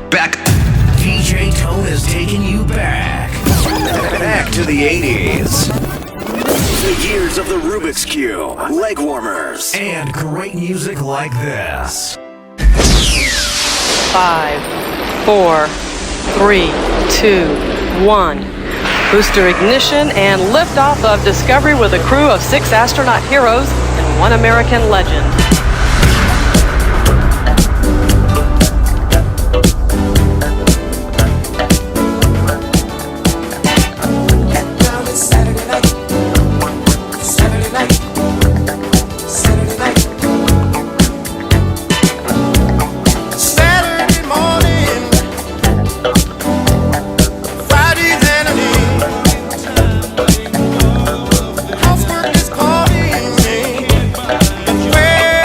Back. DJ Tone is taking you back. Back to the 80s. The years of the Rubik's Cube, leg warmers, And great music like this. 5, 4, 3, 2, 1. Booster ignition and liftoff of Discovery with a crew of 6 astronaut heroes and 1 American legend. Where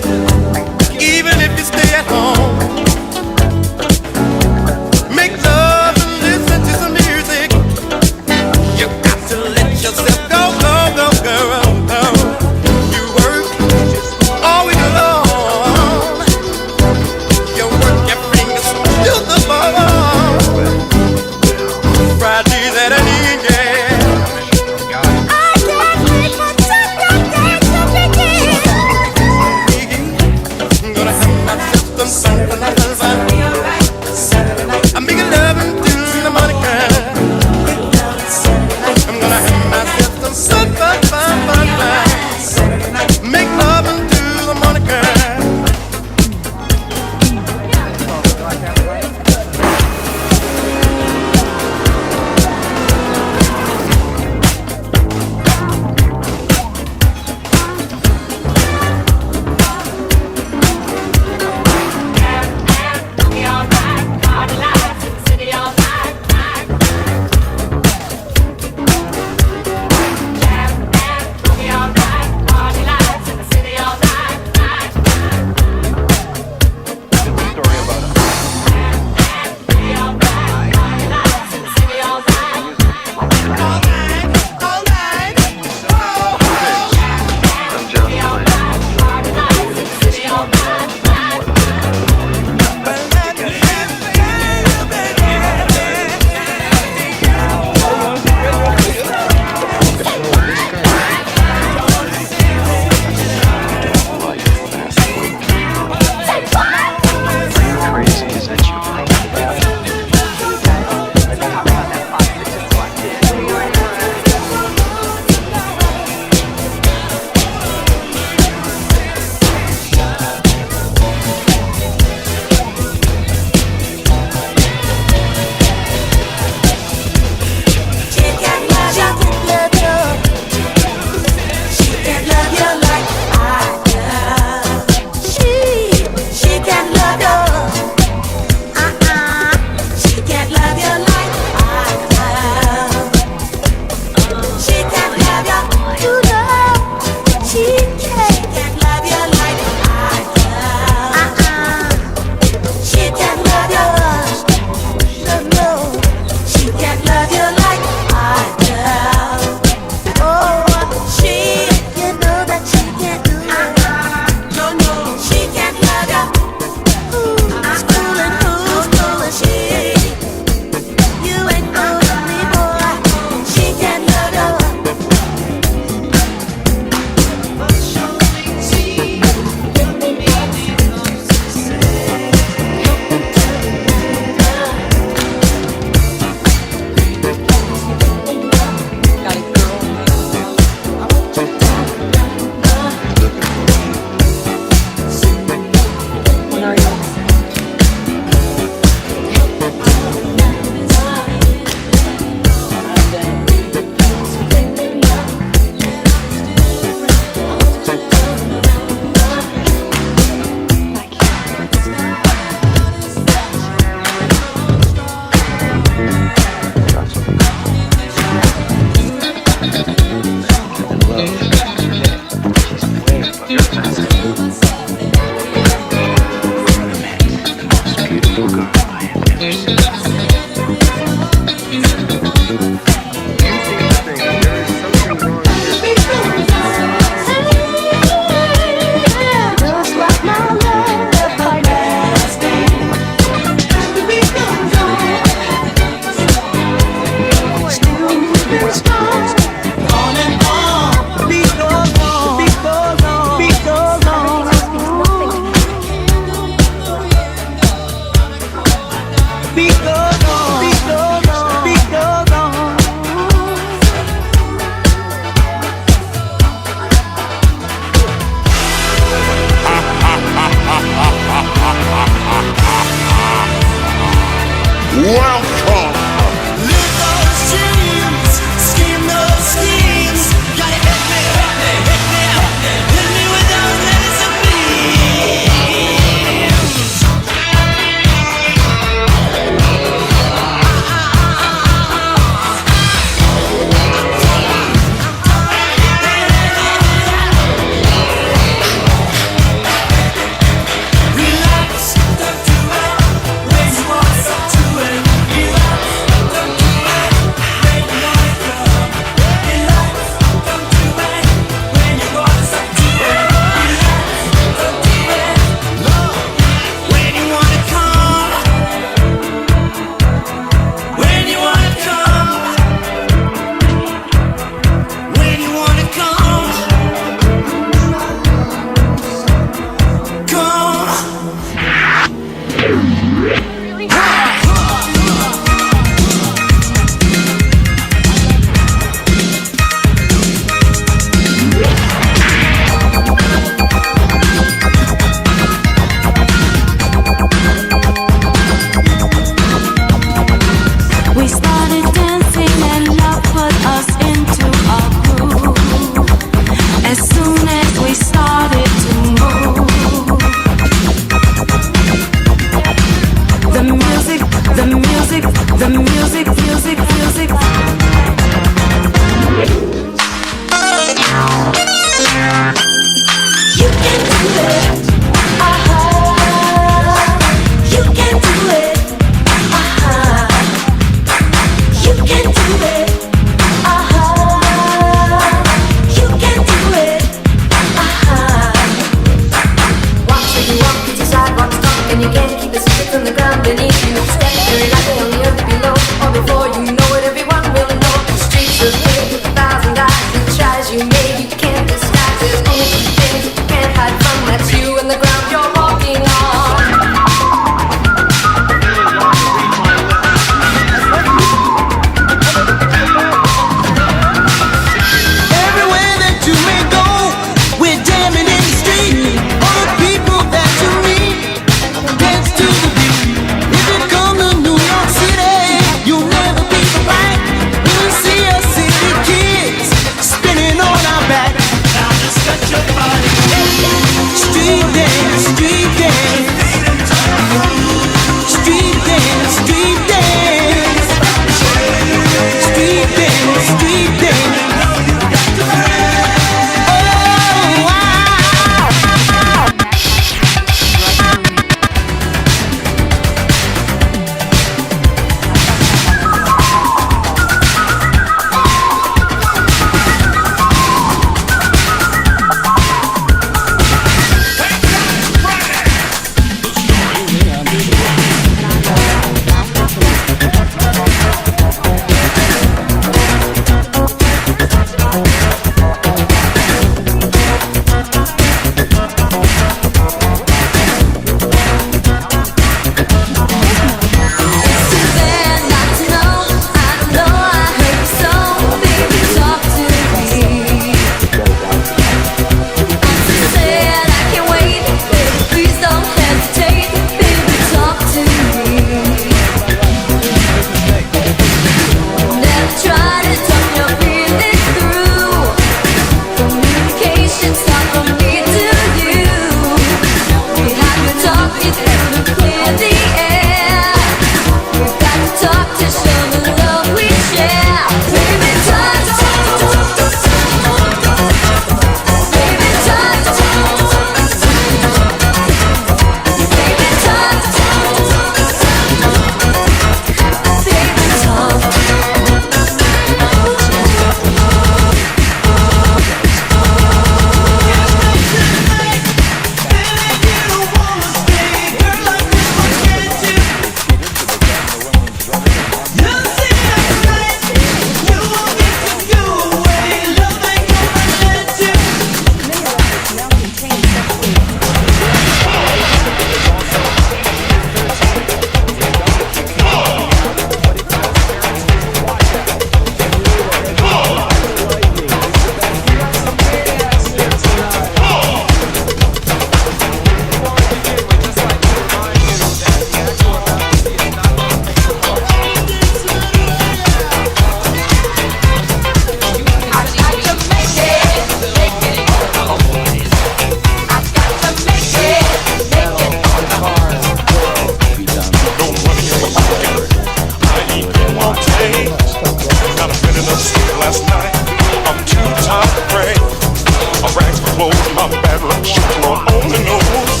how bad luck she Lord only knows.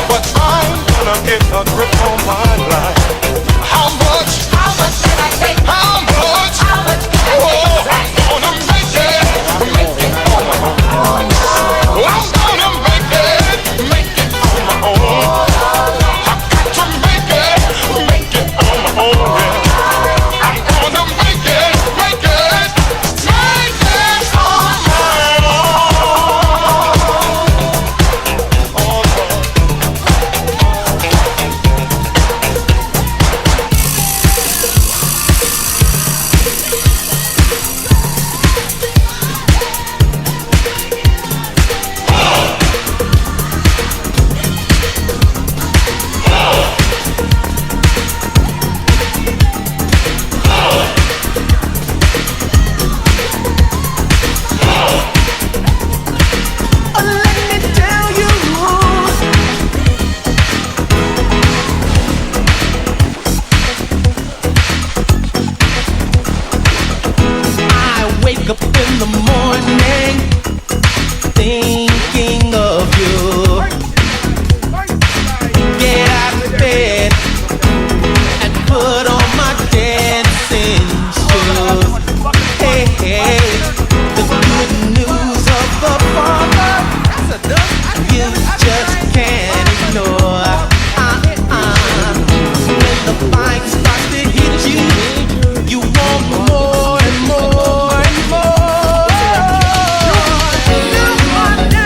But I'm gonna get a grip on my life. How much? How much can I take? How much? How much can I take? I'm gonna make it on my own. I'm gonna make it on my own. I got to make it on my own. Yeah. I'm gonna make it on my own. Up in the morning, thinking of you. Get out of bed and put on my dancing shoes. Hey, hey, the good news of the Father, you just can't ignore. When the fight starts to hit you, you want more and more. No one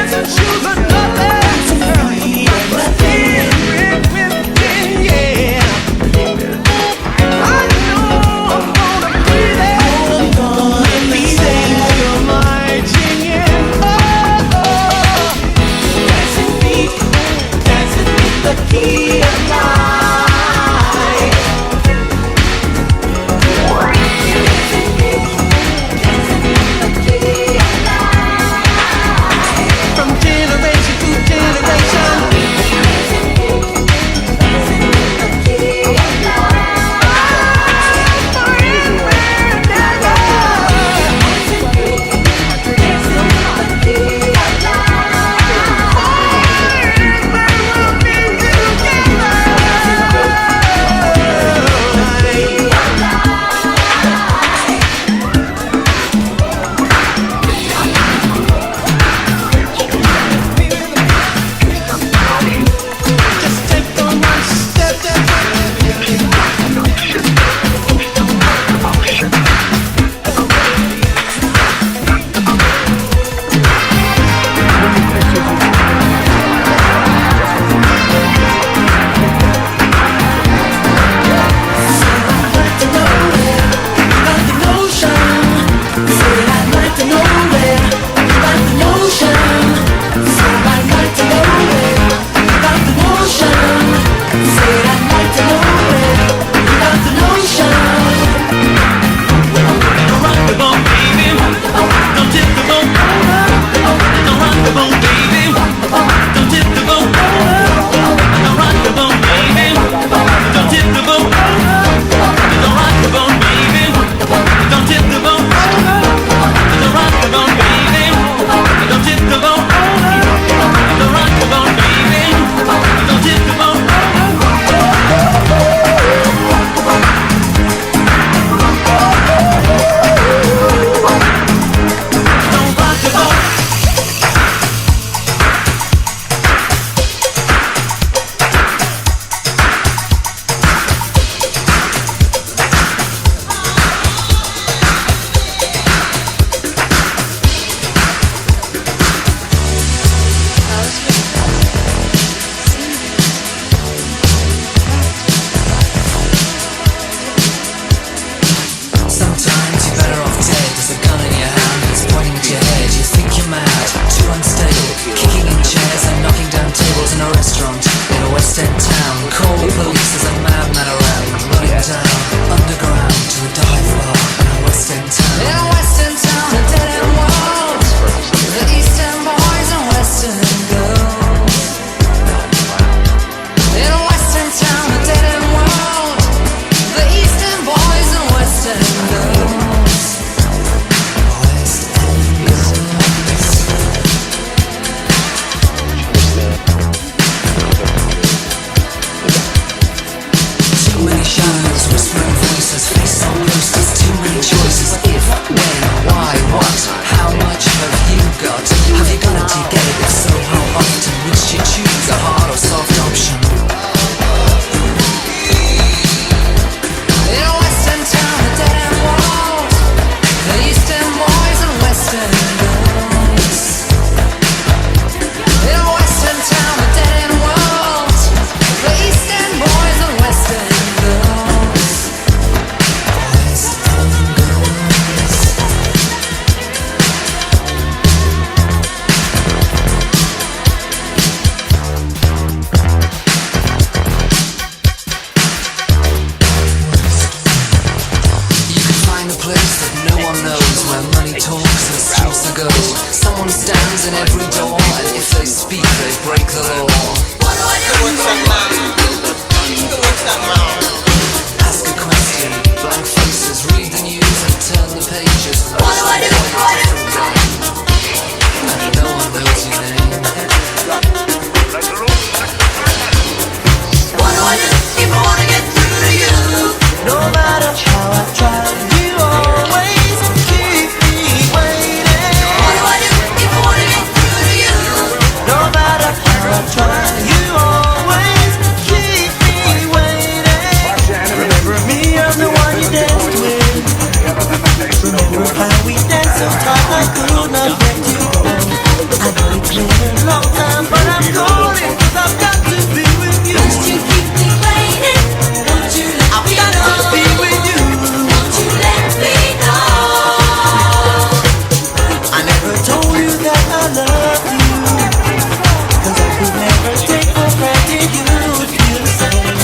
in every door, and if they speak, they break the law. What do I do? Ask a question, blank faces, read the news and turn the pages. What do I do? And no one knows your name. What do I do if I wanna get through to you? No matter how I try, you always keep me waiting. What do I do if I wanna get through to you? No matter how I try, you always keep me waiting. Remember me, I'm the one you danced with. Remember how we danced so tight I could not let you go. I know it's been a long time, but I'm calling 'cause I've got to be with you. Won't you keep me waiting? Won't you let me know? I've got to be with you. Won't you let me know? I never told you that I love you, 'cause I could never take for granted you'd feel the same.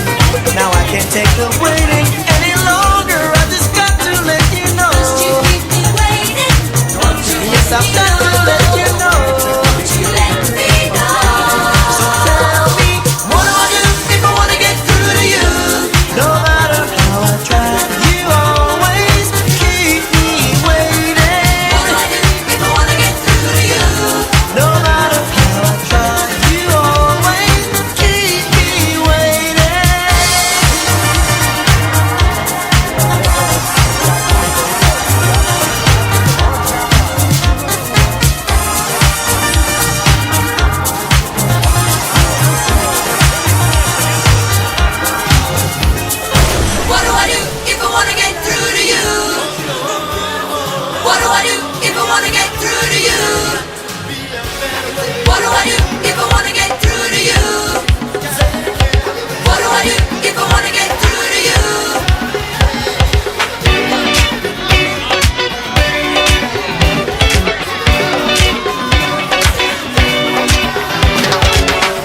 Now I can't take the waiting any longer. I just got to let you know. Won't you keep me waiting? Won't you? Yes, I've got to let you know. Won't you let me know? So tell me, what do I do if I wanna get through to you? No matter how I try, you always keep me waiting. What do I do if I wanna get through to you? No matter how I try, you always keep me waiting. What do I do if I wanna get through to you? What do I do if I wanna get through to you? What do I do if I wanna get through to you? What do I do if I wanna get through to you?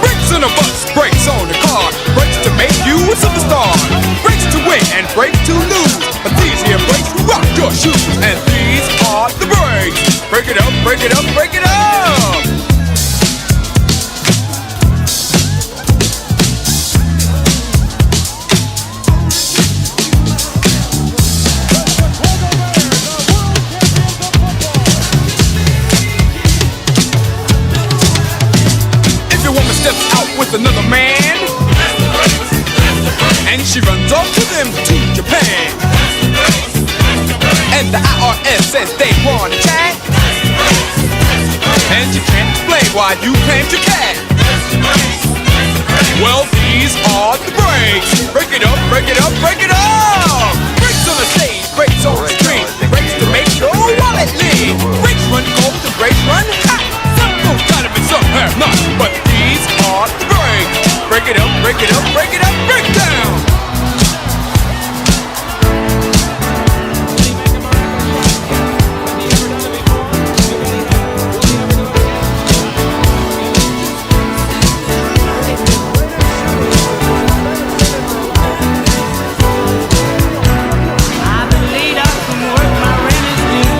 Brakes on a bus, brakes on the car. Brakes to make you a superstar. Brakes to win and brakes to lose. But these here brakes will rock your shoes. And these are the brakes. Break it up, break it up, break it up. If your woman steps out with another man, and she runs off with him to Japan, and the IRS says they want to chat, and you can't explain why you claimed your cat. Well, these are the brakes. Break it up, break it up, break it up. Brakes on the stage, brakes on the street, brakes to make your wallet lean. Brakes run cold and brakes run hot. Some folks try to be, some have not, but these are the brakes. Break it up, break it up, break it up, break down. I've been laid out from work, my rent is due.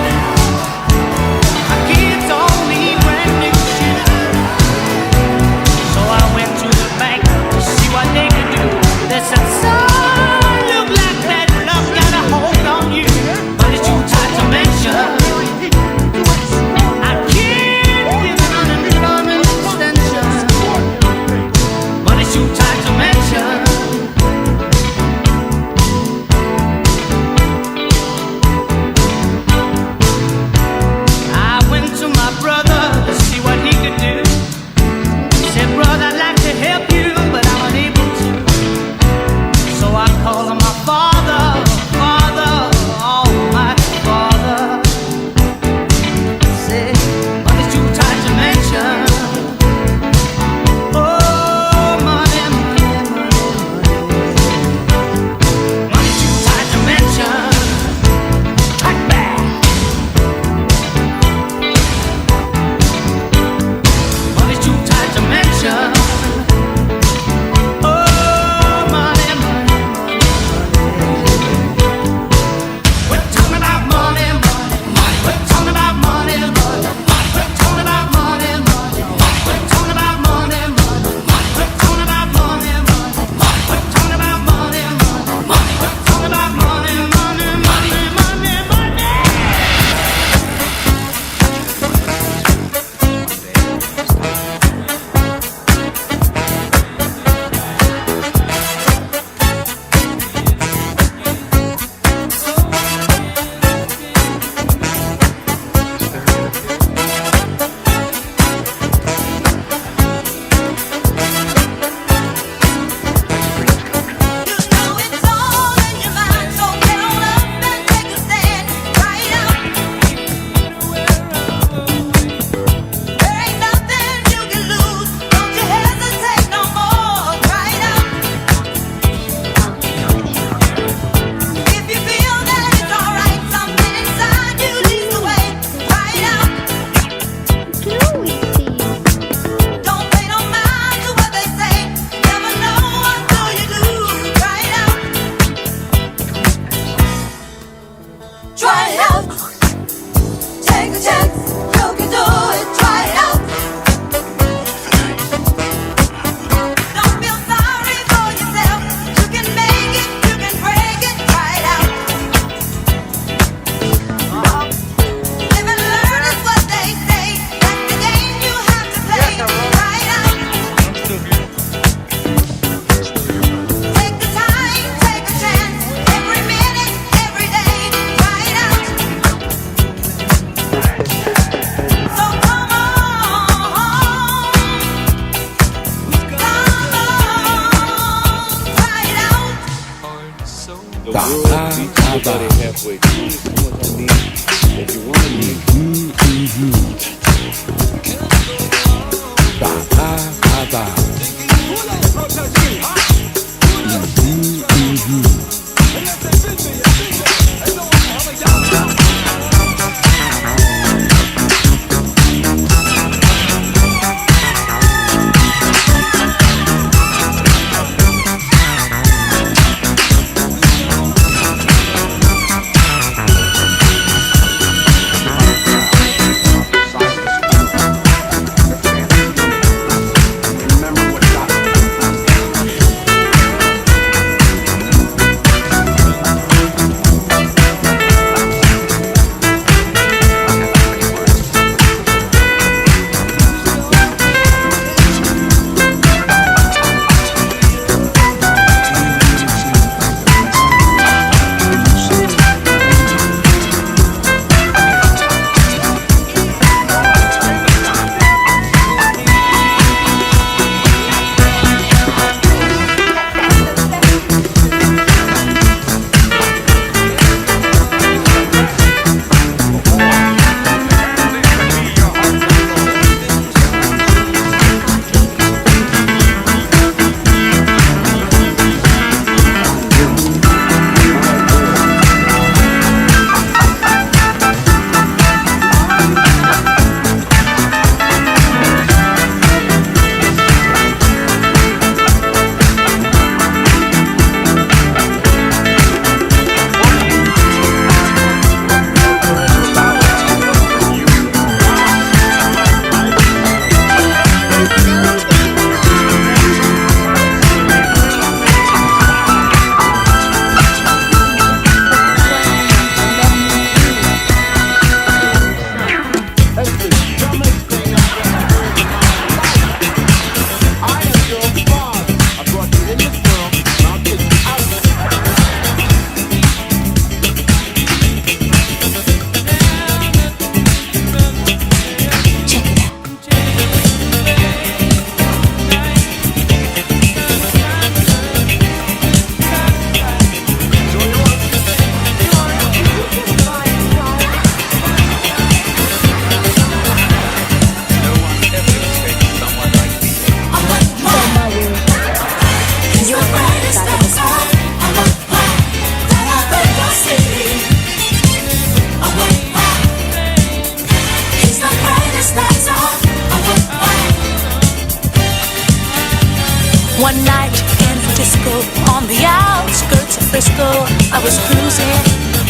One night in a disco on the outskirts of Frisco, I was cruising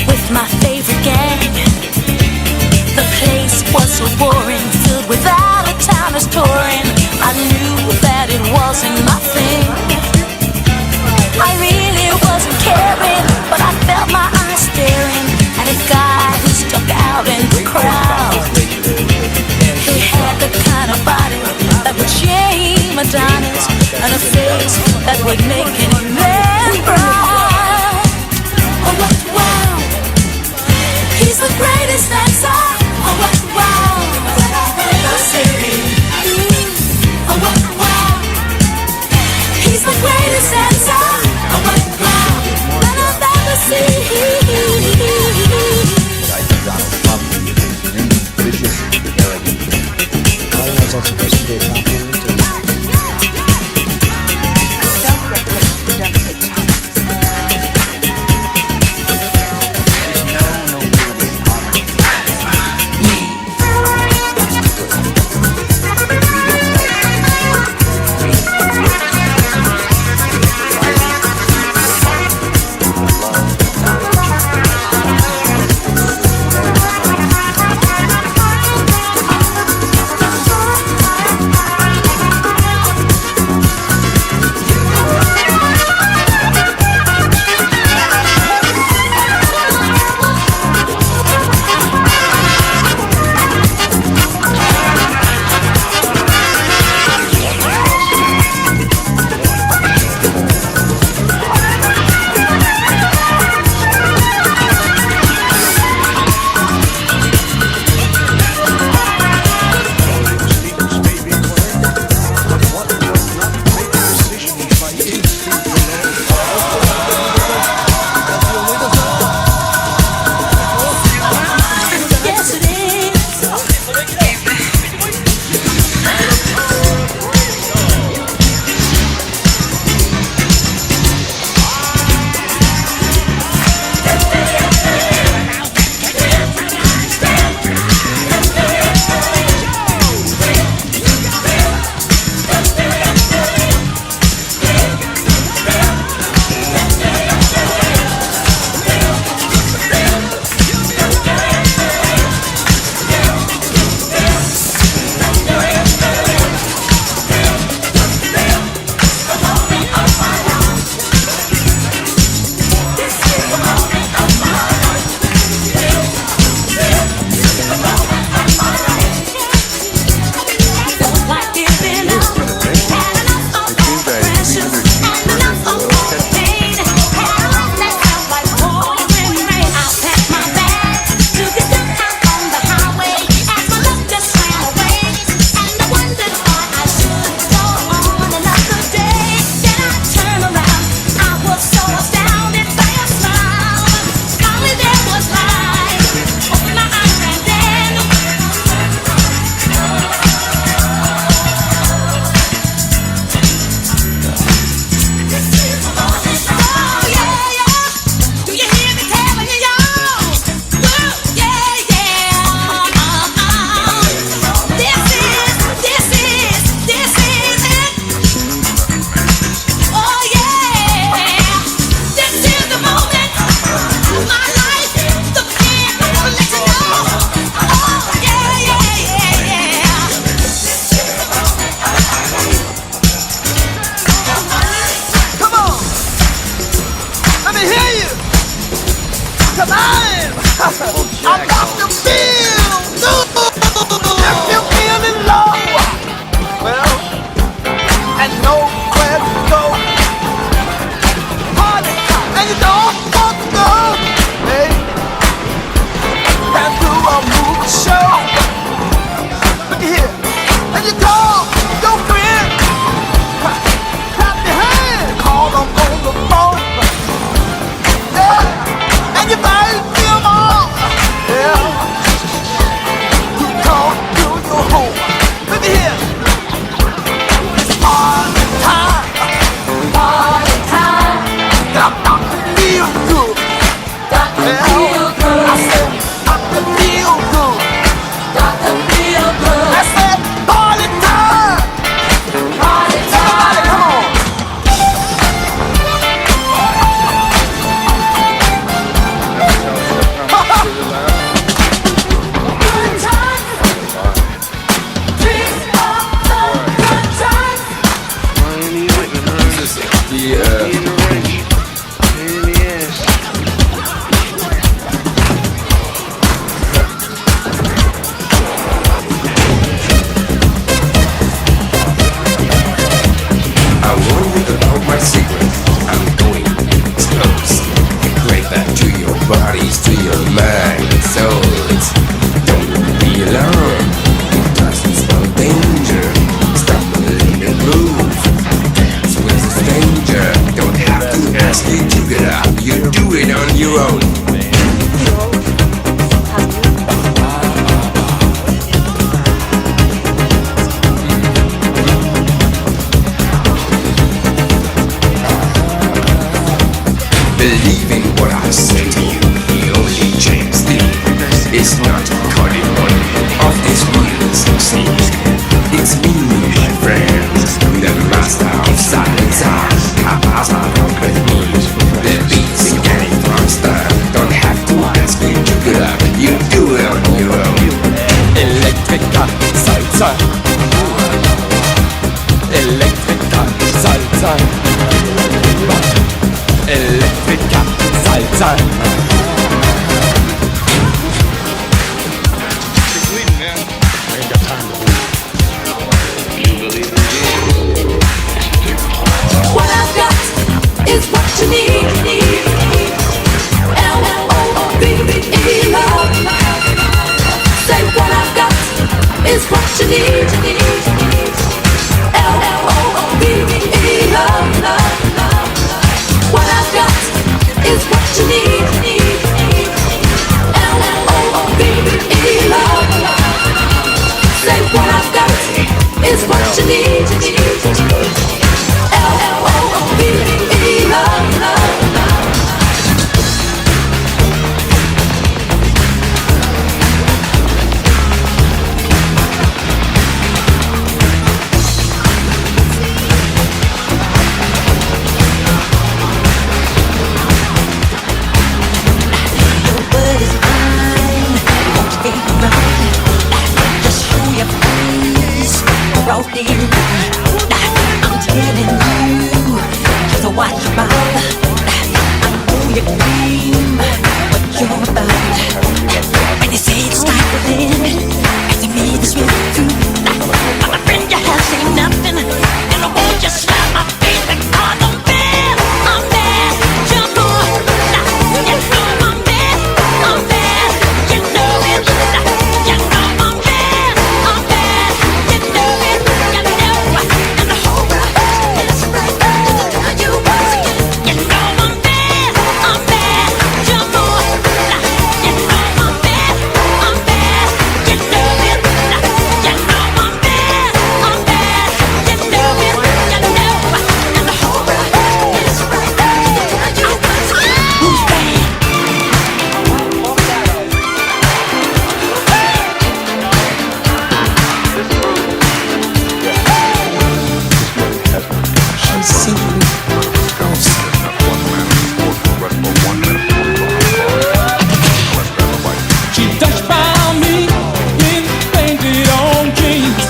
with my favorite gang. The place was so boring, filled with out-of-towners touring. I knew that it wasn't my thing. I really wasn't caring, but I felt my eyes staring at a guy who stuck out in the crowd. He had the kind of body that would shame Adonis, and a face that would make any man proud. Oh, what wow! He's the greatest dancer. Oh, what wow! That I've ever seen. Oh, what wow! He's the greatest dancer. Oh, what wow! That I've ever seen. Donald Trump is vicious, arrogant. I don't know what's supposed to be a compliment to him. Salsa, Elektrika, Salsa, Elektrika, Salsa. What I've got is what you need. L-O-V-E, love. Say what I've got is what you need. L-O-V-E, love. What I've got is what you need. L-O-V-E, love. Say what I've got is what you need. L-O-V-E, love. I'm telling you, just watch your mouth. I know you claim what you're about. When you say it's like within, and to me this will do. My friend, you have seen nothing, and I won't just slap my face because I'm bad. I'm bad, you know. You know I'm bad. I'm bad, you know it. You know I'm bad. I'm bad, you know it. You know, and the whole world is right there. You know I'm bad. I'm bad, you know. You know I'm bad. I'm bad, you know it. You know I'm bad. I'm bad, you know it. You know, and the whole world is right there. Who's bad? She's simply awesome. She touched by me in painted on jeans,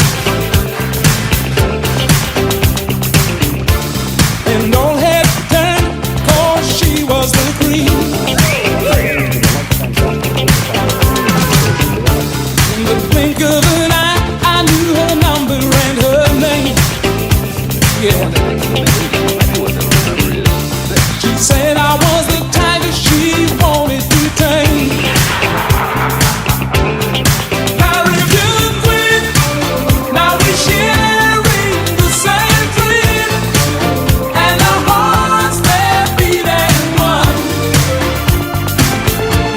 and all had turned 'cause she was the queen. In the blink of an eye, I knew her number and her name. Yeah. She said I was the tiger she wanted to tame. I refused queen. Now we're sharing the same dream, and our hearts they're beating one.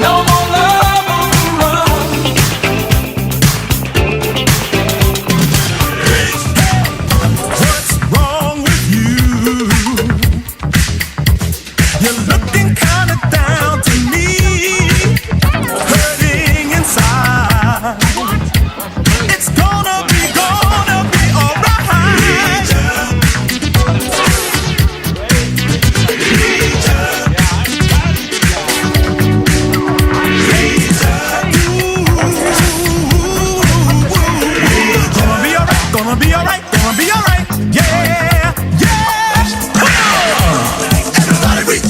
No more love on the run. What's wrong with you? You're looking kinda down to me, hurting inside. It's gonna be alright. Gonna be alright, gonna be alright. Yeah, yeah. Come on. Everybody reach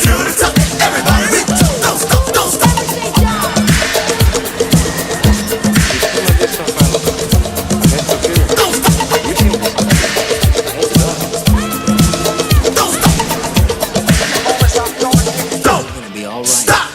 to the top. Everybody reach, don't stop, don't stop. Don't stop. Don't stop. Go. Stop.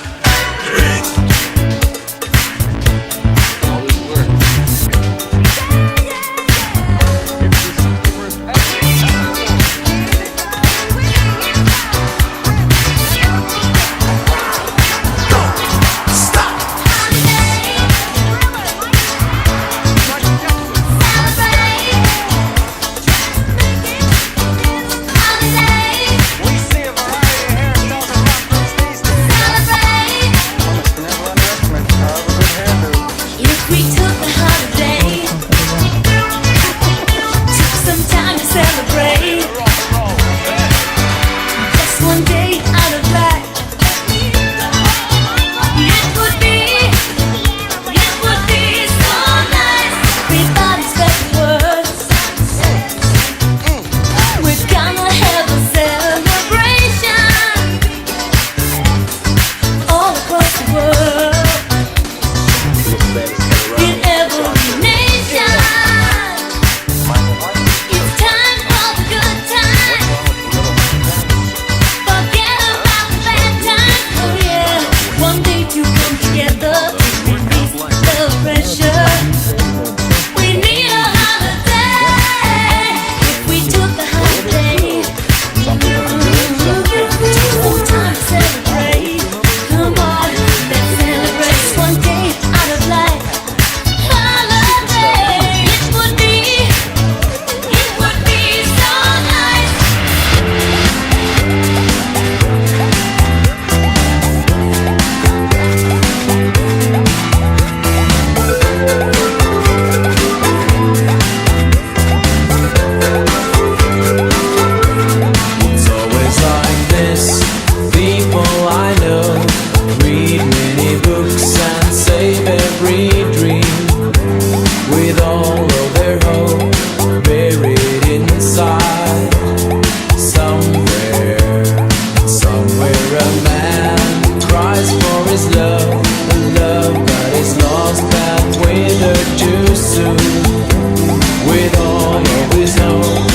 with all of his own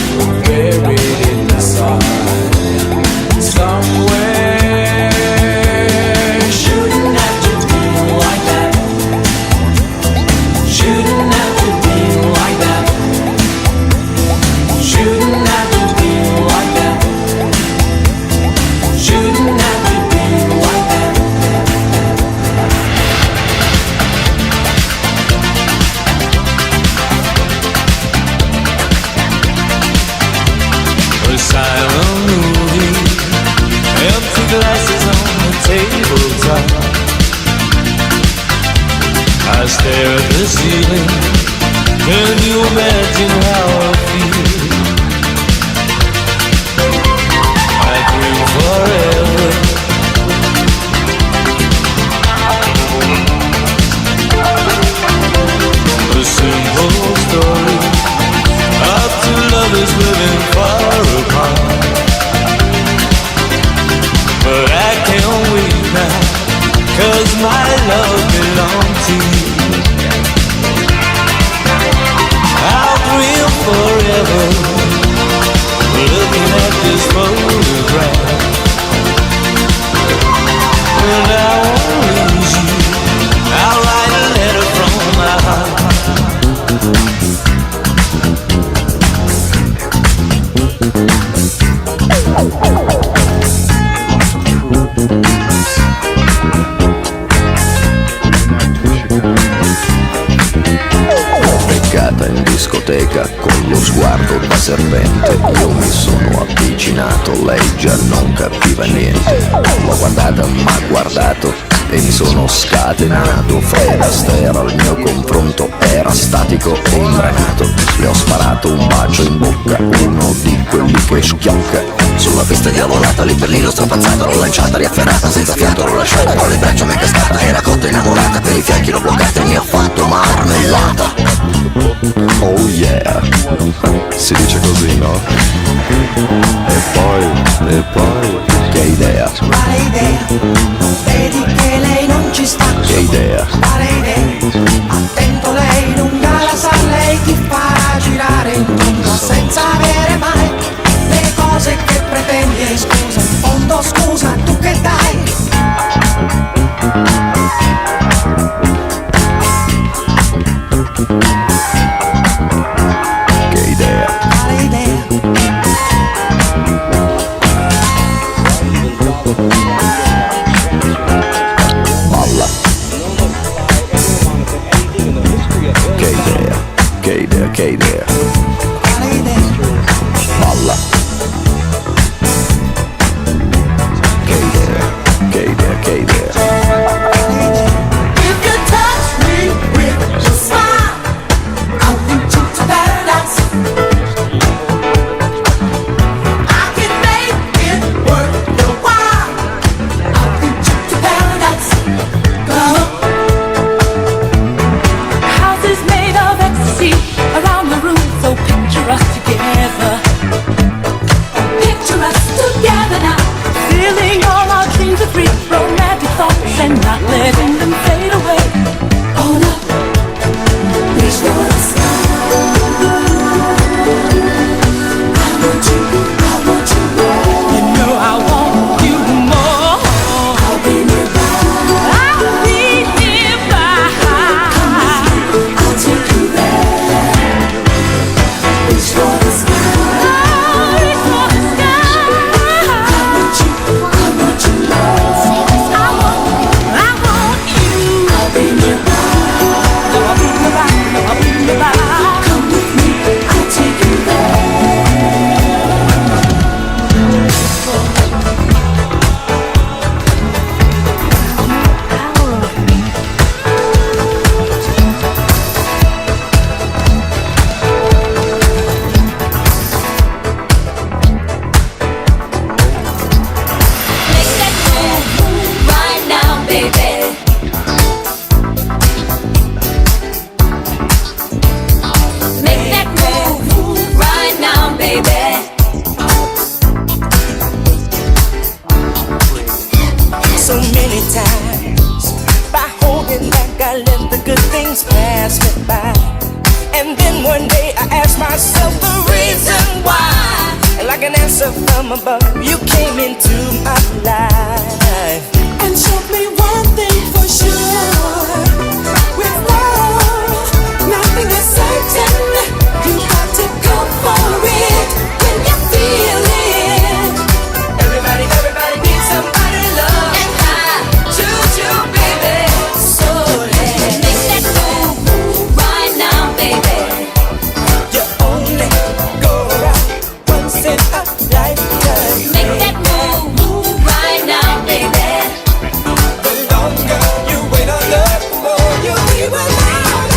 buried inside somewhere. Shouldn't have to be like that. Shouldn't have to be like that. Shouldn't have to be like that. Shouldn't have to be like that. A silent movie, empty glasses on the tabletop. I stare at the ceiling. Can you imagine how I feel? I dream forever. A simple story of two lovers living far apart. But I can't wait now, 'cause my love belongs to you. I'll dream forever, looking at this photograph. And I won't lose you, I'll write a letter from my heart. Beccata in discoteca con lo sguardo da serpente, io mi sono avvicinato, lei già non capiva niente. L'ho guardata, m'ha guardato e mi sono scatenato. Fred Astaire al mio confronto era statico e imbranato. Le ho sparato un bacio in bocca, uno di quelli che schiocca. Sulla pista diavolata, lì per lì l'ho strapazzata, l'ho lanciata, riafferrata, senza fiato l'ho lasciata, con le braccia m'è cascata, era cotta innamorata, per i fianchi l'ho bloccata e mi ha fatto marmellata. Oh yeah, si dice così, no? E poi, che idea? Quale idea? Vedi che lei non ci sta. Che idea? Quale idea? Attento, lei lunga la sa, lei ti farà girare in tondo senza avere mai le cose che pretendi. E scusa, in fondo scusa, tu che dai? Che idea? Quale idea? Balla. Che idea? Che idea? Che idea? Quale idea? Balla. Che idea? Che idea? Che idea? You can touch me with your smile. I'll lead you to paradise. I can make it worth your while. I'll lead you to paradise. Come The house is made of ecstasy around the room, so picture us together. And then one day I asked myself the reason why. And like an answer from above, you came into my life and showed me one thing for sure. With love, nothing is certain. You got to go for it when you feel it. Everybody needs somebody to love. And I choose you, baby. So let's make that move right now, baby. You only go around once in a lifetime. Make that move right now, baby. The longer you wait on love, the more you'll be without it.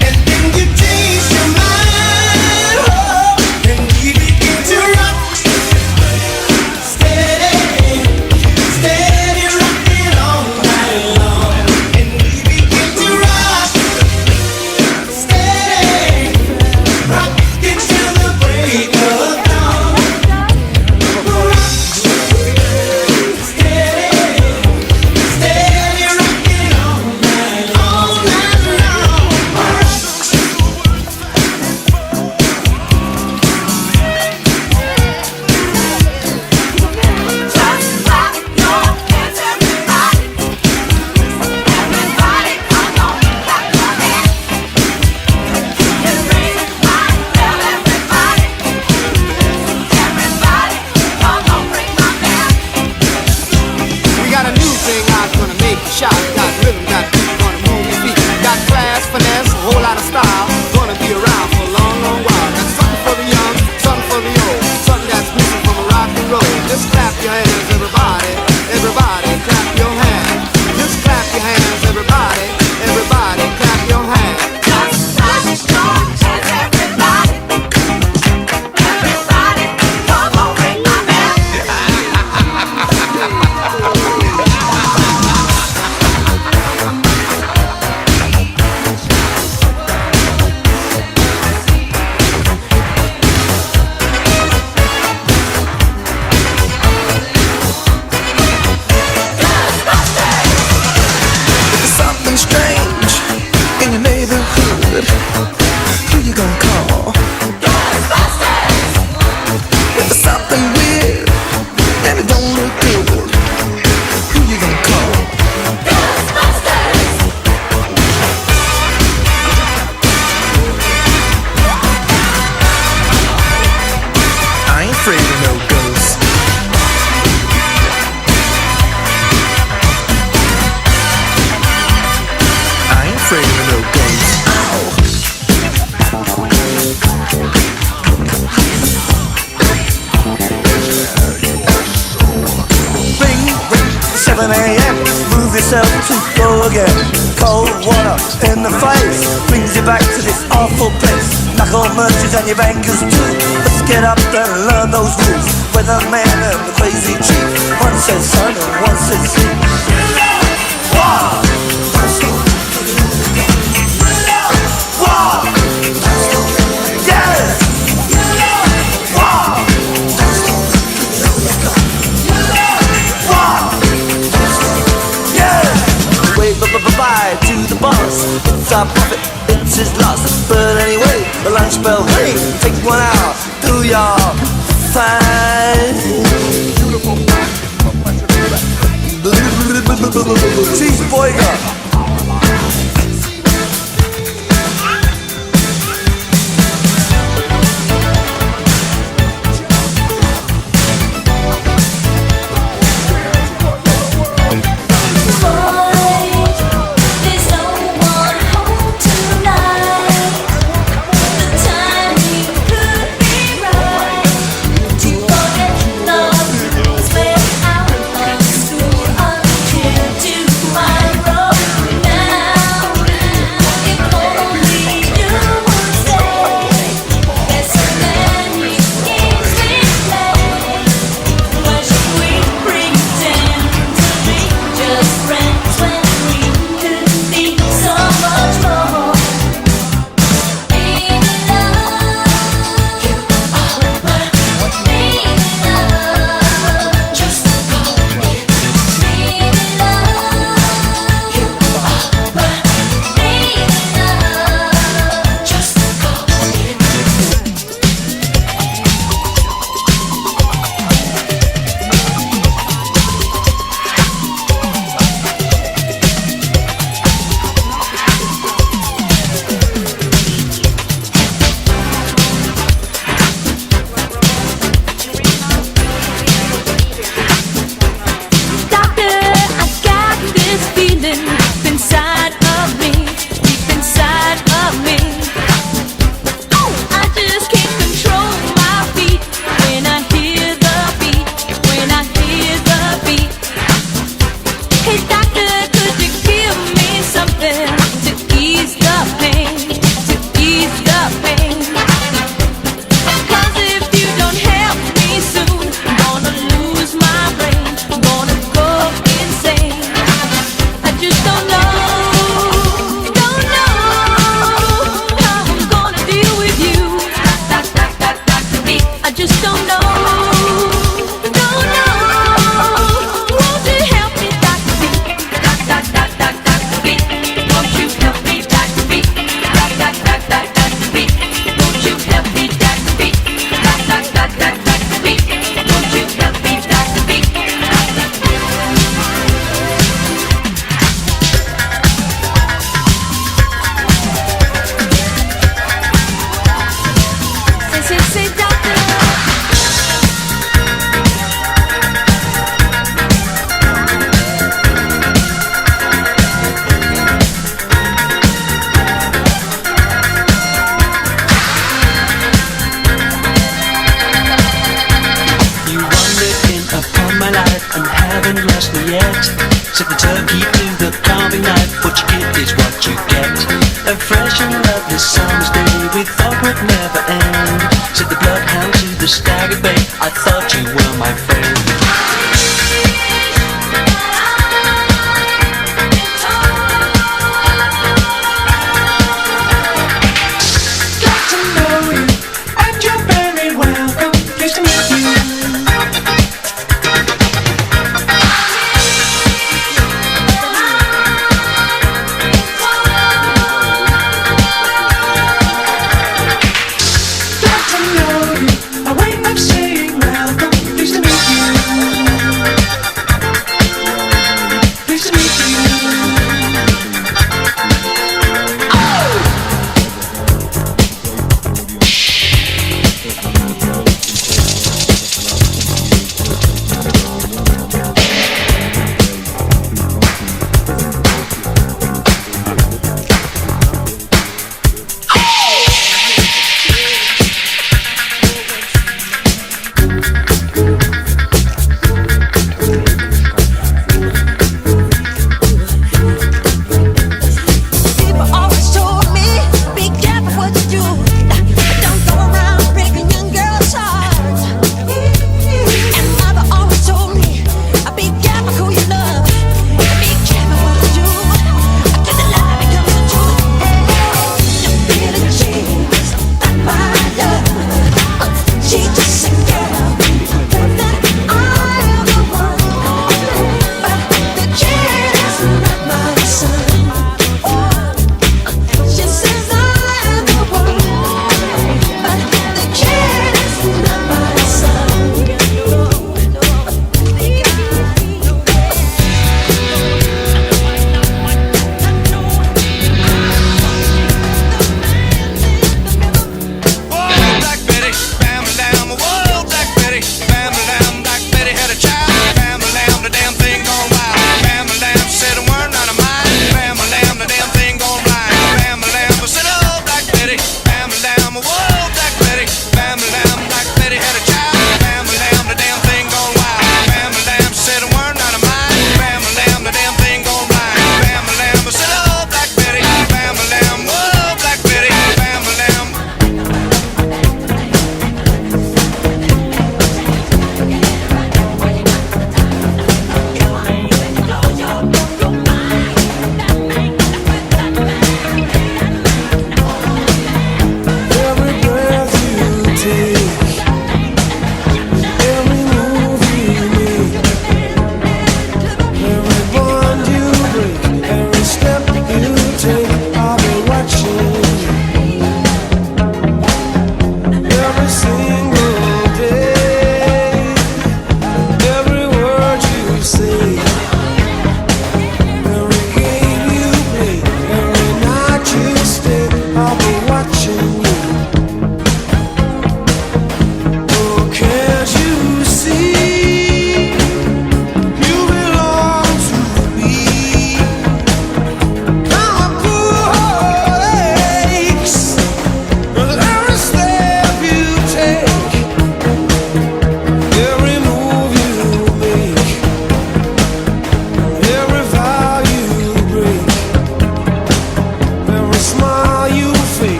And then you change your mind, oh, and yourself to go again. Cold water in the face brings you back to this awful place. Knuckle merchants and your bankers too. Let's get up and learn those rules. Weatherman and the crazy chief. One says sun and one says sea. Wow! Wow! Yeah! Wow! Wow! Yeah! Wave bye to the boss. It's our profit, it's his loss. But anyway, the lunch bell, hey, take 1 hour, do your fine. Cheeseburger. A way of saying welcome, pleased to meet you.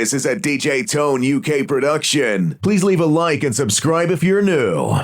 This is a DJ Tone UK production. Please leave a like and subscribe if you're new.